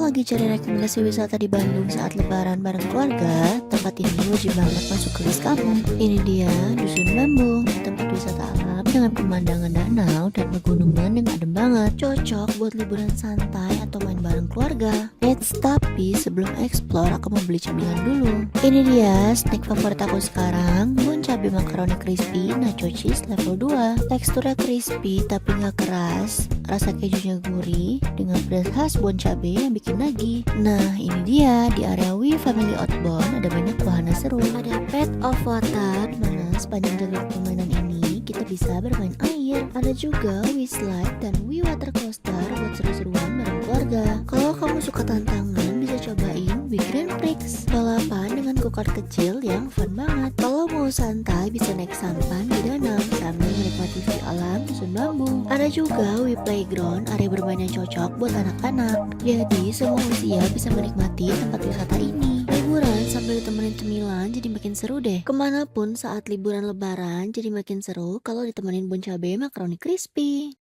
lagi cari rekomendasi wisata di Bandung saat lebaran bareng keluarga? Tempat ini wajib banget masuk ke list kamu. Ini dia Dusun Bambung, tempat wisata alam dengan pemandangan danau dan pegunungan yang adem banget. Cocok buat liburan santai atau main bareng keluarga. Tapi sebelum explore aku mau beli cemilan dulu. Ini dia snack favorit aku sekarang, Bon Cabe Macaroni Crispy Nacho Cheese level 2. Teksturnya crispy tapi nggak keras, rasa kejunya gurih dengan pedas khas Bon Cabe yang bikin nagih. Nah ini dia, di area We Family Outbound ada banyak wahana seru. Ada Pet of Water, dimana sepanjang jalur permainan ini kita bisa bermain air. Ada juga We Slide dan We Water Coaster buat seru-seruan bareng keluarga. Kalau kamu suka tantangan, bisa cobain We Grand Prix, balapan dengan go-kart kecil yang fun banget. Kalau mau santai, bisa naik sampan di danau sambil menikmati view alam Dusun Bambu. Ada juga We Playground, area bermain yang cocok buat anak-anak. Jadi semua usia bisa menikmati tempat wisata ini. Liburan sambil ditemenin cemilan jadi makin seru deh. Kemanapun saat liburan lebaran jadi makin seru kalau ditemenin Bon Cabe Macaroni Crispy.